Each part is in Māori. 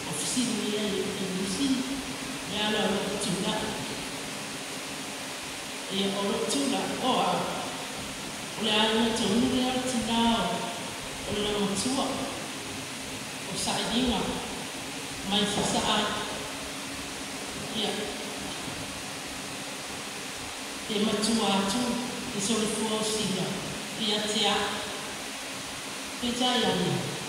ofisini ya ofisini ya la tula ya oro tula oa ole ana tunu ya tula ole matua o saidinga mai saat ya e matua tu e solo fuosina ia tia e jaya ni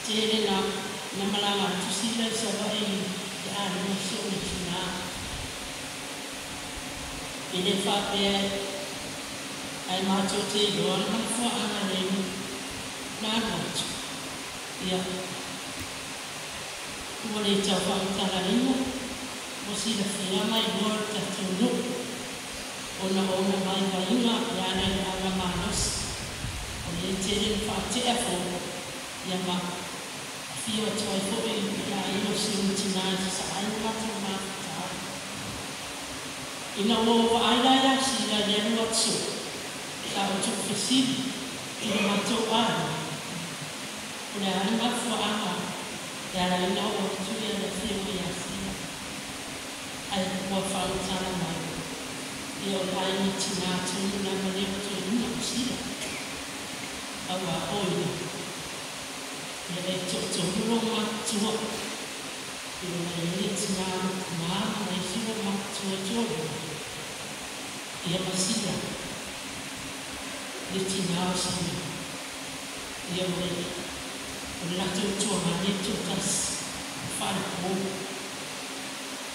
tere na malanga tu sila sabai ya no so ni na ele fa pe ai macho te do na fa ana ni na no ia wale tawa tararina mosi la fia mai gol ta tunu ona mai vaina ya na ala manos ole tere fa te afo ya ma fio toi fo ya ino sintina sa ai mata mata ina wo ai la ya si la ya no tsu sa o tu fisi ina mato ana ona ana fo ana ya la ina o tu ya la fio ya si ai wo fa sana mai io ai ni tina tu na mane tu na si awa oi ele totoro matua ele ele tina na mai sino matua jogo ia masia ele tina si ia ele la tutua mane tutas falco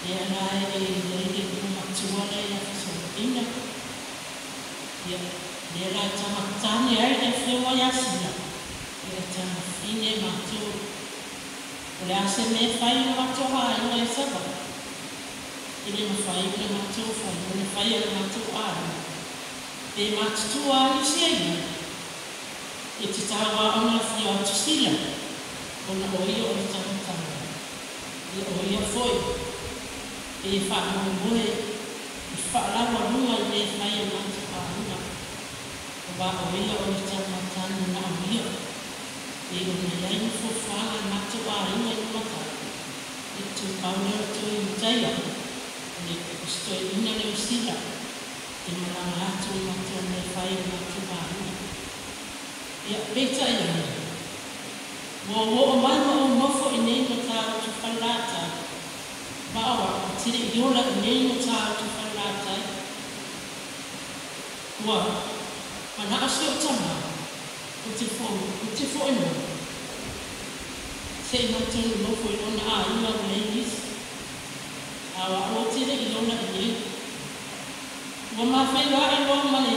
ia la ele matua la ia so ina ia la tamatani ai e fio ya sina ia tama ine matu ole ase me fai matu ha ina saba ile mafai ile matu fai ile fai ile matu a e matu tu a ni sei e te tawa ona fia tu sila ona oi o tama tama e oi foi e fa mo moe e fa la mo nua ile fai ile matu a nua ba oi o tama tama na mia e ona ia i fofanga matu a inga i mata e tu pauna tu i mtaia e kusto i ina leo sila e malanga atu i matu a me whai i matu a inga ia peta i ana o mai o mofo i nei mata o tu whalata ma awa tiri i ola i nei mata o tu whalata ua mana aso o tama o te fo ino se ina tonu mofo i lona a ina o ladies awa o tiri i lona i nei ua mawhai wa e loa male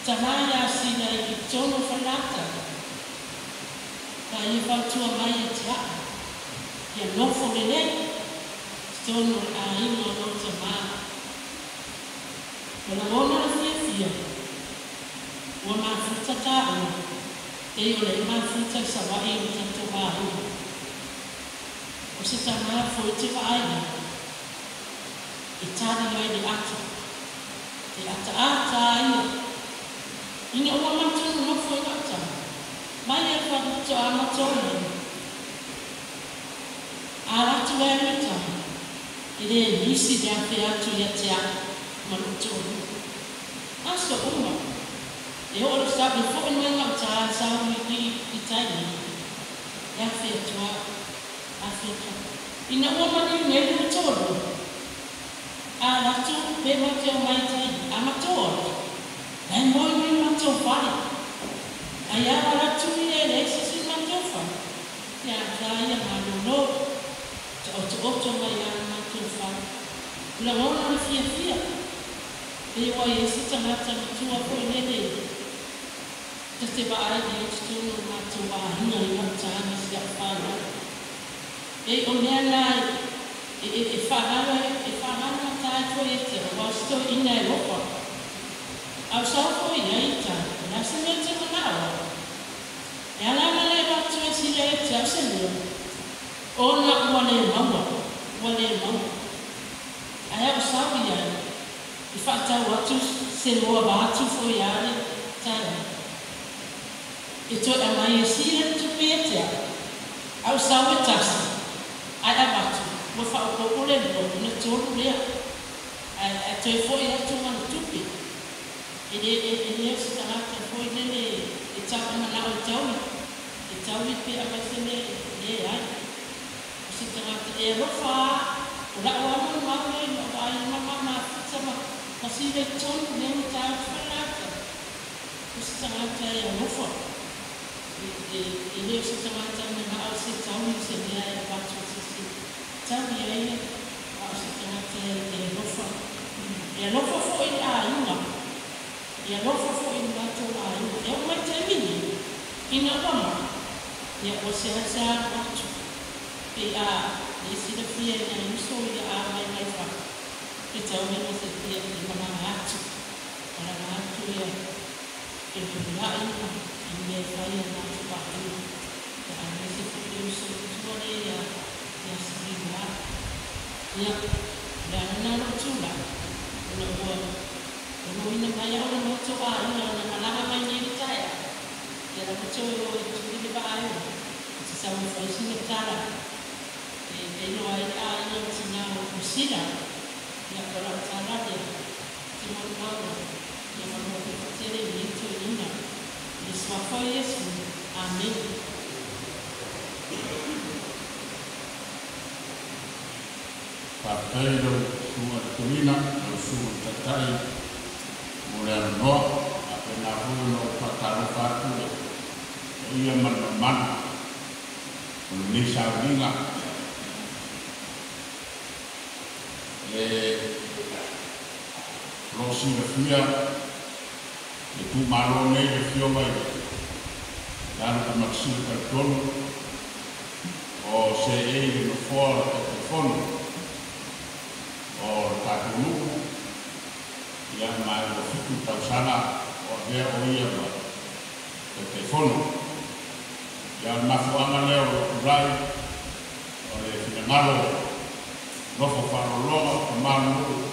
tanaya sina i tono whalata ka i whautua mai e te haa ia nofo le nei tono a ina o te maa wana ona la fia ua mafuta tāua e o le mafuta sawai o tato āhu o se tamā foi te whaina e tāri ai le ata e ata ata ina ina ua matunu no foi ata mai e whakuto a matone a ratu e rita e le nisi de ape atu ia te a manutonu aso uma e ora sabe fo in wenga ta sa mi tai ya fe tua afeta ina o mani ne ni toro a la tu be ma te mai tai a ma toro ai mo ni ma to fai ai a la tu ni le si ma to fai ya ta ya ma no to mai ya ma to fai la mo na fia e o ye si tama tua ko ne de te ba ai de tu no ma tu ba hina i ma ta ni si a fa e o ne na e fa na ta ko e te o sto ina e opa au sa ko ia ita na se me te na e ala na le ba tu si le te a se no o na wale mau ai au sa ia i whātau atu se loa bātu fo i are tāra. Ito e mai e sira tu pietia. Au sawe tasi. Ai abatu. Mo fa o kokole no ne tolu lea. Ai te foi na tu man tupi. Ele se tanga te foi nele e tapa na o taui. E taui pe abasene le ai. Se tanga te e rofa. Ora o anu mawe no ai mama sama. Kasi le tolu le o tau falata. Se tanga te e rofa. Ele se tangata na au se taui se lea e batu se taui ai au se tangata e lofa. E lofa fo i a inga. E lofa fo i batu a inga. E o mai te mini. Ina wama. E o se hasa batu. E a e si da fia e a iso i a mai mai fa. E tau mena se fia i mana atu. Mana atu e e la inga. E fai a nata pahiu. E a nese fai uso tuane e a sirina. E a nana tula. Una ua. E no ina mai au na moto a ina na malanga mai nini taia. E a moto e tuli ni ba aio. E te samu fai singa tala. E no ai a ina tina o kusina. E a kora tala de. Te mo maura. E a mamo te patere ni tu ina. Isso foi isso. Amém. Papeiro sua turina, o sua tatai, mulher no, apenas no pataro patu, ia mana, Indonesia vinga, Rosina fia. E tu malo nei le fio mai dana ka maksina ka tonu o se e no fora ka telefono o takunu ia mai o fitu tausana o vea o ia ma ka telefono ia mafu ama leo o rai o le finangalo nofo whanolonga o manu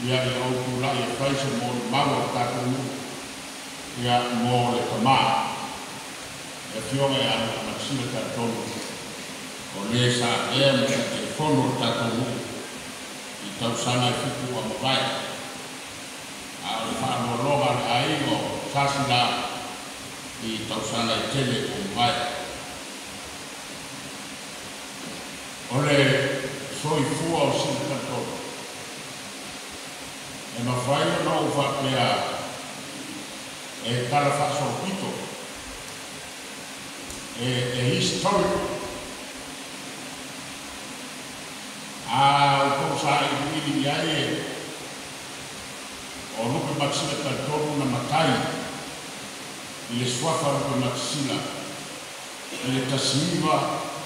ia e au kura e whaise mō le mawa tākunu ia mō le kama e fionga e anu a maksina tātonu o le sa ea me te whono tākunu i tausana e fitu a mawai a le whaamologa le aingo sasina i tausana e tele o mawai o le soifua o sina tātonu e ma fai no fa pea e kala fa so pito e histórico a o sa i di ai o no pe maxila tal torno na matai le sua fa ko maxila le tasmiva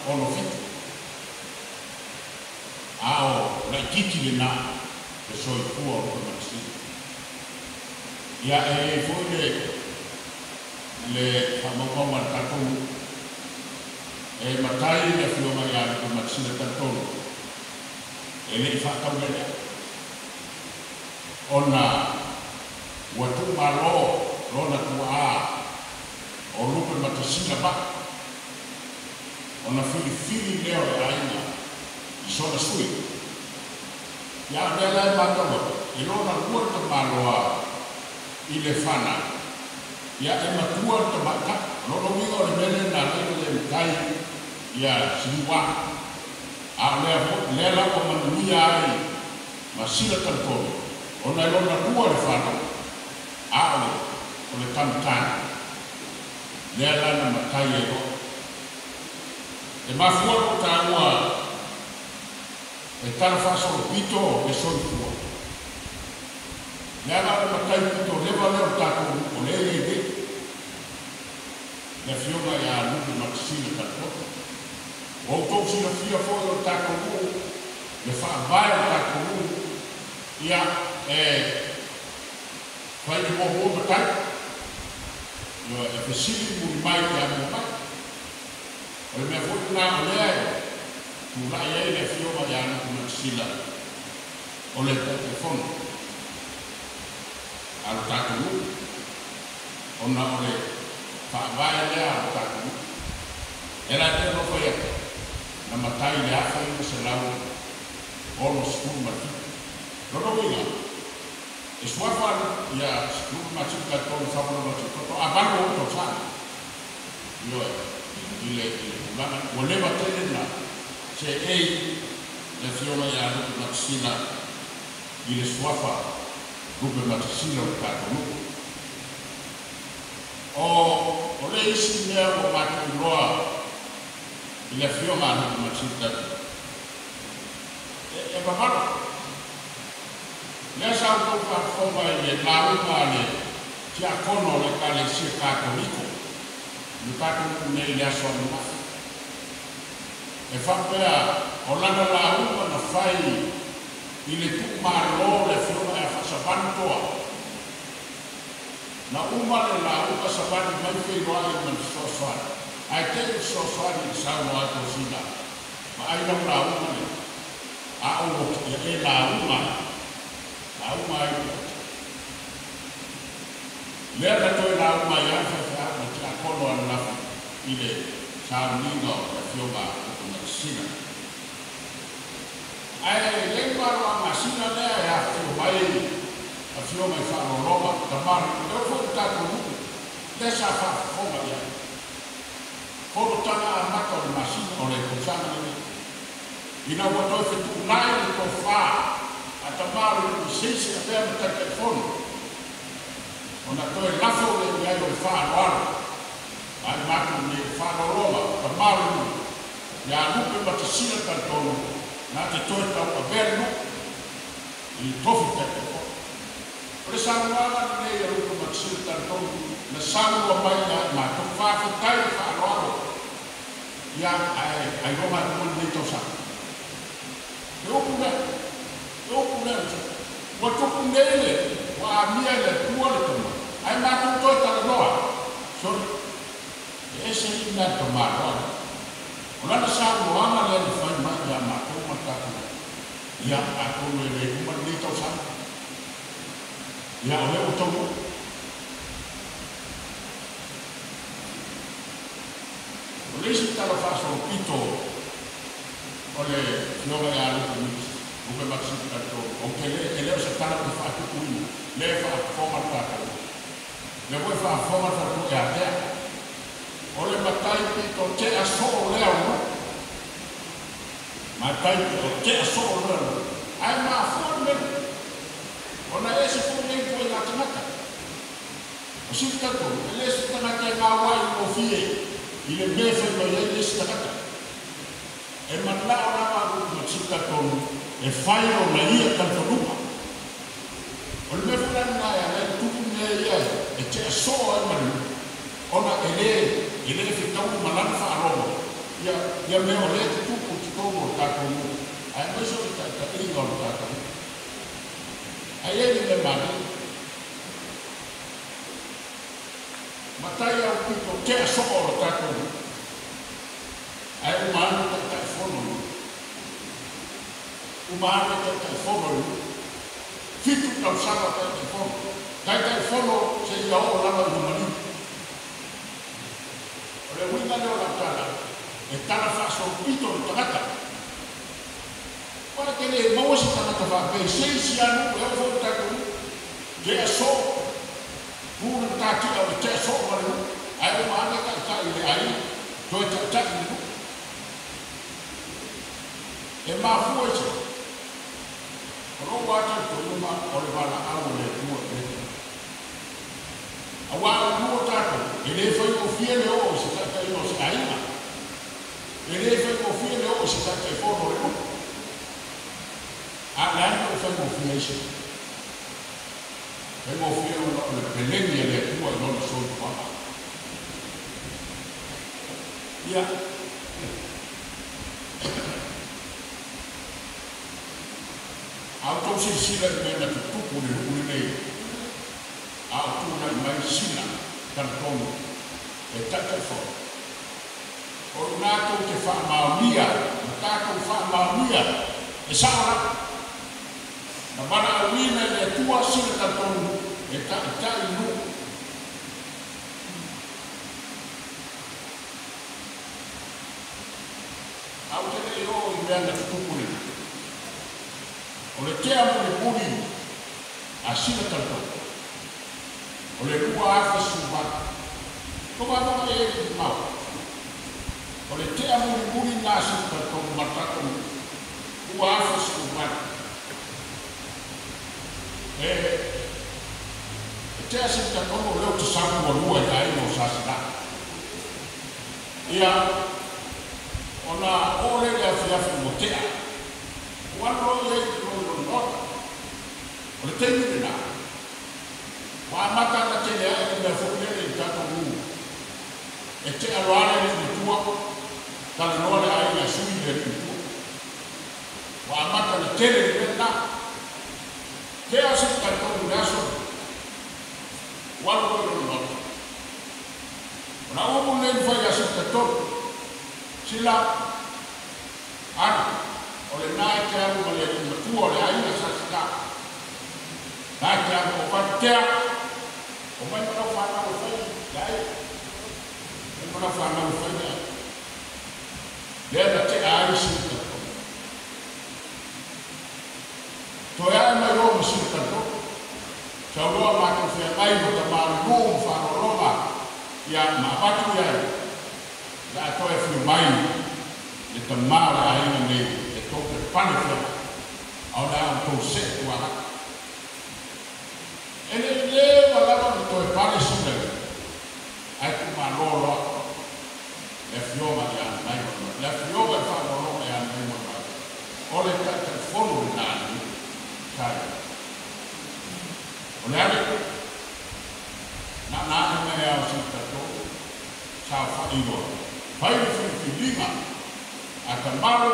o no fit a o la kiti le na e so i fuo o maxi ia e foi le famoso marcato e matai le fio mai a ko maxi le cartone e le fa taubele ona watu malo rona tua o lupe matasina ba ona fili leo e aina i sona sui ya bela matawa e lona ruota maloa i le fana ya e matua te maka lona wingo le mele na le kai ya siwa a le la o manuia ai ma sila tanto ona lona rua le fana a o le tamtana le la na makai e ro e mafuo taua e tala faso pito e son tua. Nea la matai pito leva leo tako o le de. Le fiona e a lupe maxina tako. O tou si la fia foi o tako mu. Le fa vai o tako mu. Ia fai de mo matai. Ia e fesili mu mai te a mo mai. O le mea foi na o lea tu la ia le fio ma ya no maxila o le telefono al takulu ona ole whaavai lea o tāku. E la te roko ia, na matai le awha ina se lau ono skulu matu. Rono winga, e swafa ia skulu matu katono whapura matu koto, a bango o to tāna. Io ile ulanga, o lewa tene na, se ei le fiona ia rupu matusina, ile swafa rupe matusina o katono. O le isi mea o matu roa, ile fiona rupu matusina. E paparo. Lea sa utou whakawha i le launga le tia kono le ka le sia kātoriko. Ni kātoriko nei le aso anu mafi. E whapea o lana launga na whai i le tuku marlo le whiona e whasabanu toa. Na uma le launga sabanu mai whiroa i man sosoani. Ai te sosoani i saunu ato sina. Ma ai nau launga le. A o e launga. Au mai lea na toi na au mai anfa fa na tia kono ana nafu ile sa ninga o ka fioga o na sina ai le maro a masina lea ya fio mai a fioga i fa no roba ta mar no fo ta ko le sa fa foma ya ko tana a mata o masina o le ko sa ni ina wa toi fe tu nai ko fa atamaru i seisi a pēr ta telefono. Ona toi lafo le mi ai o le whānoara. Ai matu ni whānoroma, atamaru ni a lupe matasina kantono, nā te toi tau a verno, i tofu te telefono. Ore sanuara nei a lupe matasina kantono, na sanua mai a matu whāwhatai whānoara. Ia ai roma i kumani nei tau sana. Te opu mea. Oku nante, wa tuku nele, wa amia le tua le toma. Ai matu toi tala noa. So, ese i nga toma noa. Olana sa noama le fai mai ya matu mataku. Ia aku le kuman ni tau sana. Ia ole o tomo. Ole isi tala faso pito. Ole fioga ya lupa nisi. Uke maksud kato, oke le se tala ko fa ku inu, le fa forma kato. Le voi fa forma kato ya te. Ole matai to te aso le au. Matai to te aso le. Ai ma forme. Ona ese forme ko na tamaka. Osi kato, le se tamaka na wai o fie. Ile befe no ye se tamaka. E matla ora ma ku kato. E whai o na ia kantonuka. O le mewhura nai a le tuku ne ia e te asoa e manu. Ona e le whitau malana whaarongo. Ia me o le te tuku ki tongo o tātonu. Ai maiso i ta inga o tātonu. Ai e le mani. Matai au pito te asoa o tātonu. Ai o manu ta whono. Umane te telefono fitu tau sanga te telefono tai telefono se ia o lava no mani ole winga le ola tala e tala faso pito le tagata para que le mawasi tagata fa pe seisi anu e o fo taku ke aso pura tati o te aso mare ai umane ka tai le ai toi tati e ma fuese Ro wata to uma ole bala awo le tuo le. Awa no tato, ele foi o fiel o se ta kai o se aina. Ele foi o fiel o se ta kai fo no. A la no foi o fiel se. E mo fiel o le pelenia le tuo no so pa. Ya. Auto sila na tutupu ni nei. Auto na mai sila kantono e tata fo. O nato te fa maumia, nato fa maumia. E sara. Na bana wina le tua sila kantono e tata nu. anga tukupuri. O le tea puri a sina talto. O le rua afi subata. Koma no e e mau. O le tea puri na sina talto matako. Rua afi subata. Tea sina talto leo te sapu o rua i ai no sasina. Ia ona ole le afiafi mo tea. Wano le no. O le teimi na. Wa mata na te le ai me fo le tato mu. E te aloare le tua. Tale no le ai na sui le tua. Wa mata na te le na. Ke aso tato naso. Wano le no. Na o le fai aso tato. Sila ana o le nai te amu ma le matua o le aina sasika nai te amu o whatea o mai mana whanau whai lai mai mana whanau whai lai lea na te aari sika to e ai mai roma sika to sau roa maka whea ai mo ta maru roma whanau roma ia ma watu iai la to e fiu mai le tamara ainga nei e toke pane fia au la am to se tua ele le wala no to e pane sina ai ku ma lolo e fio ma ya mai la fio va fa lolo e an mai mo o le ta telefono na ni kai o le ale na me au sita to sa fa igo vai fi lima a tamaro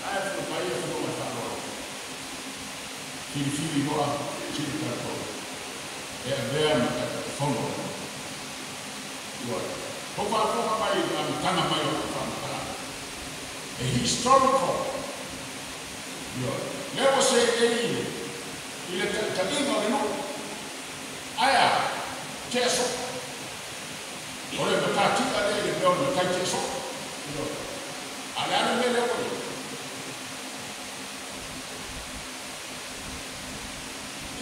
ai fu pai fu ma fa lo fi go a ci tanto e avea ma fondo yo po fa mai a tana mai o fa e historical yo levo se il talino no aya cheso ole batati ale le no kai cheso ale ana me le ko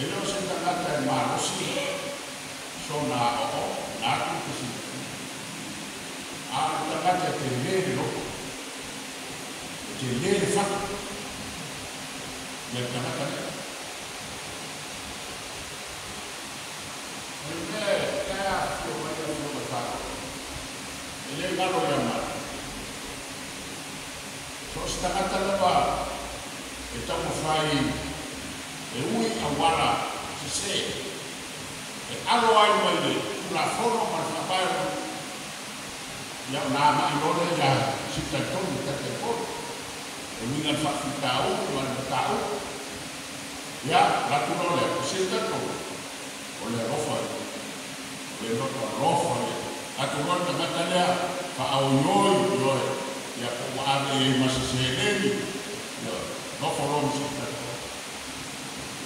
elo se nata e maro si sona o na ku si a la nata te le lo te le fa ya nata ele galo ya ma so sta kata lava e tamo fai e ui awara se e alo ai mai la forma ma fa pai ya na ma no le ya si ta to ta te po e mi na fa tau ma tau ya la tu no le si ta to o le rofa le no rofa a tu no ta matalea fa au noi ya ko ave ma se ni no foro si ta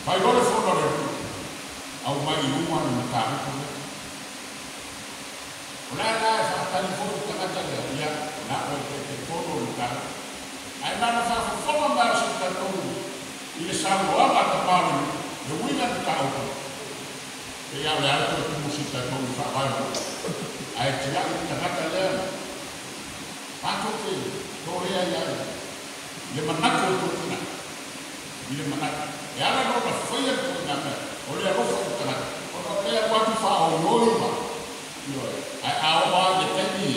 fa yo le foro le au mai uma na ta ko la fa ta ni foro ta matalea ya na o te foro ta ai na fa foro ma si ta to ile sa lo ama ta pa ni wina ta o e ya le alto tu musika to fa vai ai tia ta kata le pato ke to ya le manako to na ile manako ya la no ka foi to na o le ro foi ta o no le wa tu fa o no ma yo ai a o wa de tani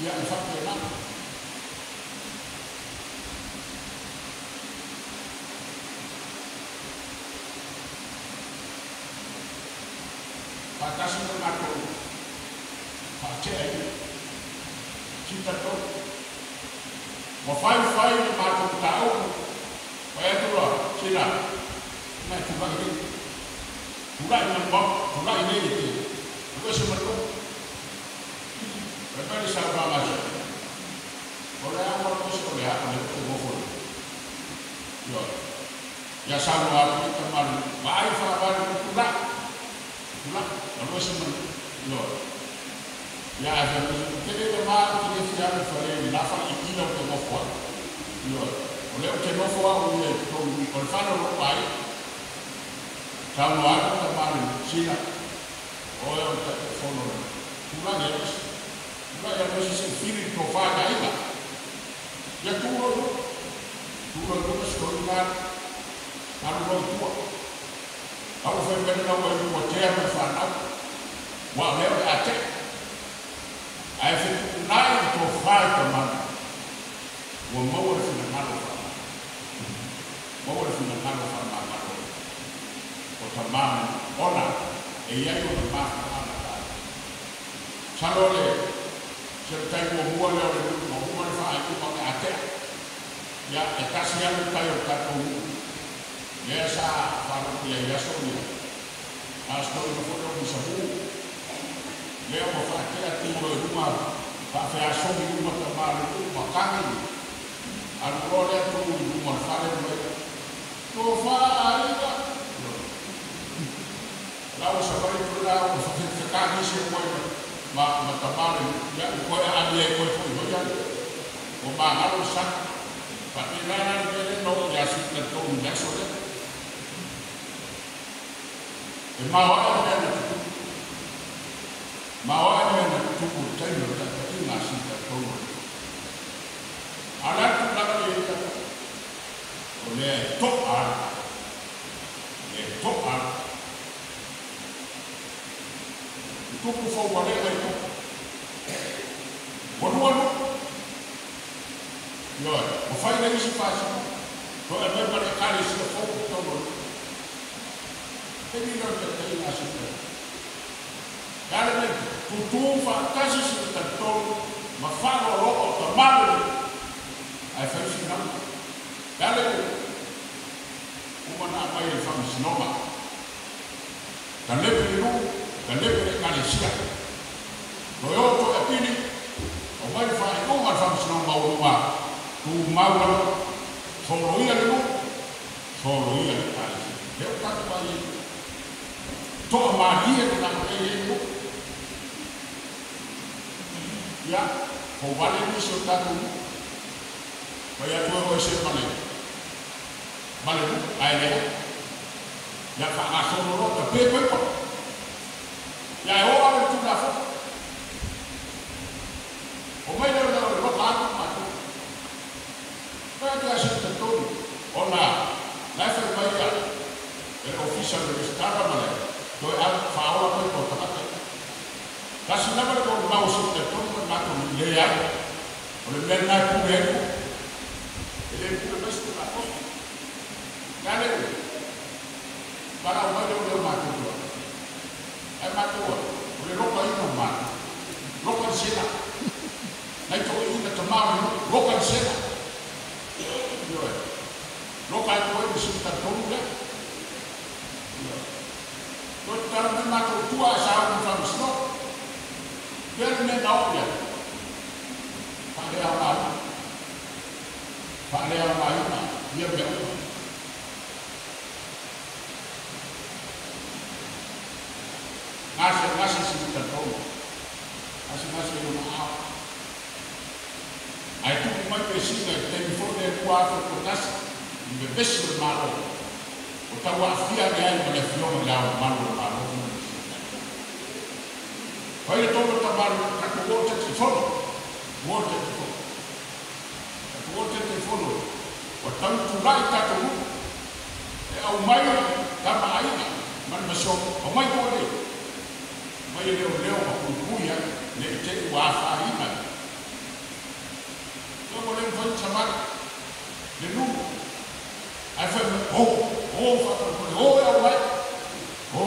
ya fa ke na Patasi no nato, facei, cita to, mo fai le mato tau, vai tu lo, cina, na tu vai, tu vai ne ti, tu se mato, prepari sa ba ma, ora amo lo so le ha ne tu mo fo, yo, ya sa lo ha tu mal, vai fa ba tu la. Lah, kalau semua, yo, ya, jadi kita mahu kita siapa fare, nafas ini kita mau buat. Io, volevo che non fuori con il fanno lo fai, ciao a mare, Cina, o è un telefono, tu vai si fili il tuo fare aiuta. E tu non scoprire, ma non tuo. Allora fai bene la vuoi tu terra fa no. Wa leo a te. Ai fi nai to fai to man. Wa mo wa fi na lo fa. Mo wa fi na lo fa ma ma. O tamam ona e ia yo ma ana ta. Salole se tai mo mo leo le mo mo fa ai ko a te. Ya e kasi ya lo tai o ta ko. Esa familia ya sonia. Hasta hoy no fueron mis abuelos. Leo mo fa que a ti mo uma pa fe a so mi uma ta ma uma kangi. Al gloria tu uma fa le mo. No fa aiba. La o sa pare tu la o fa que kangi se mo ma ta ma ya ko a dia ko ko ya. O ma ngalo sa pa ni na no ya si ka to ya so le. E maoa na tuku taino ta ina sita tono. Ala tu la le ta. O le to a. Le to a. Tuku fo wale ai to. Wanu. Yo, o fai na isi fasi. To e me pare kali si fo tono. E mi non te sei la sita. Galme tu fa casi si tanto ma fanno lo ta male. Ai fai si non. Galme umana mai fa mi snoma. Galme kali sia. Lo yo to e pini o mai fa e non fa mi snoma o ma. Tu mauro solo ia kali. Eu tá com to magia que na ele ya o vale ni so ta tu vai a tu o se vale ai le ya fa a so no ta pe ko ya o a tu da fa o mai no no pa ma tu pa se ta tu ona la fa vai ya el oficial de estado vale. Doi al faola poi portata. Kasi na ba ko mauso te to na ko le ya. O le merna ku le ko. Ele ku le mesto na ko. Dale. Para o medio de ma ko. Ai ma ko. O le ropa ina ma. Ropa sena. Nai to ina to ma ropa sena. Yo. Ropa ko e si ta to ya. Kalau memang tua sahur dalam stok, biar menau ya. Pada yang lain, dia biar. Ngasih sekitar tahu, ngasih rumah. Itu cuma besi dari telefon dari kuat kertas, besi bermalu. Utawa afia dia yang fioma lao malu. Vai todo trabalho para o outro telefono. O tanto vai tá tudo. É o mai tá mais, mas só o mai pode. Mai leo a cuia, ne te o afa aí. Não podemos fazer chamar de novo. Aí foi é o mai. É o.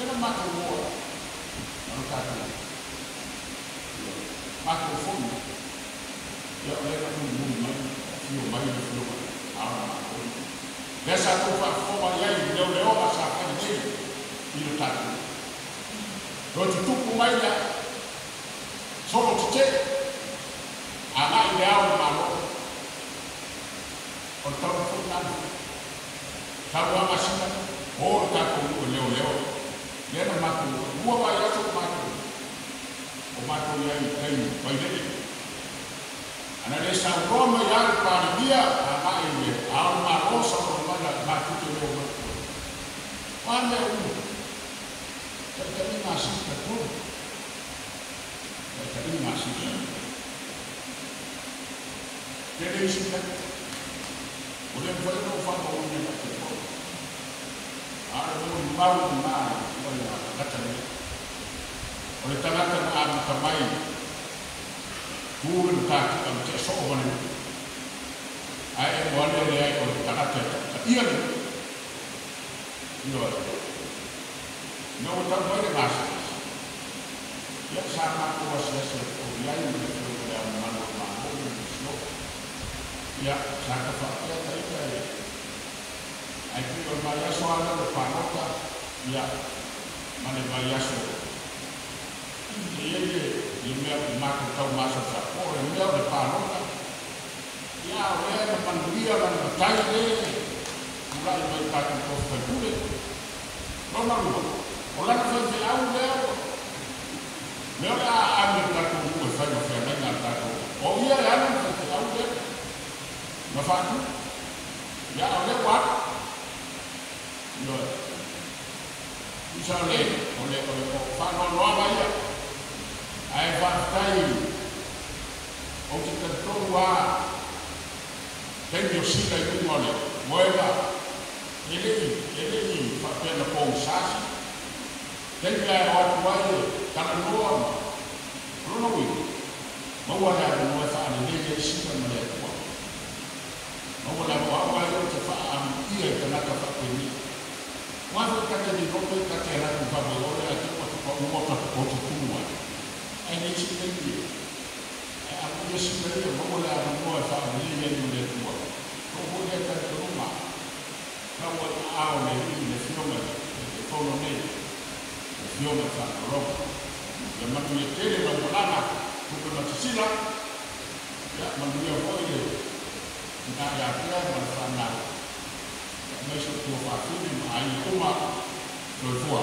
Era mata o microphone. Ya leva no fio mais dessa coisa forma aí leo a saca dele e o tato. Quando tu com mais solo te a mais ideal malo. Então foi nada. Tava a máquina ou tá com o leo. Era mato, rua vai a mato. O mato ia aí, vai dele. Ana le sa Roma ya para dia ana ile au ma rosa o mana ma tutu le o. Quando perché mi nasce per tu. Perché mi nasce. Che devi sapere? Volevo fare un fatto un po' per tu. Allora un po' di mare, poi la cacciare. Oleh tangan am kamai. Turun kaki am ke so bane. Ai wale le ai oleh tangan ke. Iya ni. Iya. No tambah de mas. Ya sama ko wasese ko ya ni ko ya mano mano no. Ya saka fa ya tai tai. Ai ko maya soala de panota ya mane maya so. Ele meu maco tão mais essa porra, meu de panota. Ya o panduia lá no tai dele. Mulai vai para o posto público. Não. Orang kerja awal dia ambil kartu buku saja dengan kartu. Oh iya ya, kerja awal dia, nafas tu, ya awal buat, misalnya oleh fanon luar ya, ayat fakai, orang kita tua, tenjo sila itu mana, boleh, ini fakir lepong sasi. Jadi orang tua kalau luar, luar bawa ada luar sana dia siapa mereka buat. Bawa ada bawa itu cefam ia kena kapak ini. Walau kata di kopi kata orang tua bawa ada waktu bawa waktu tua. Ini siapa dia? Aku dia siapa dia? Bawa ada luar sana dia mereka buat. Bawa dia ke rumah. Bawa awal ini dia film koloni. Yo me fa roba. Ya matuye tele na mulana kuko na tsila. Ya manduya hoye. Na ya kila manfana. Ya mesho tu fa fili ma ai kuma. Kwa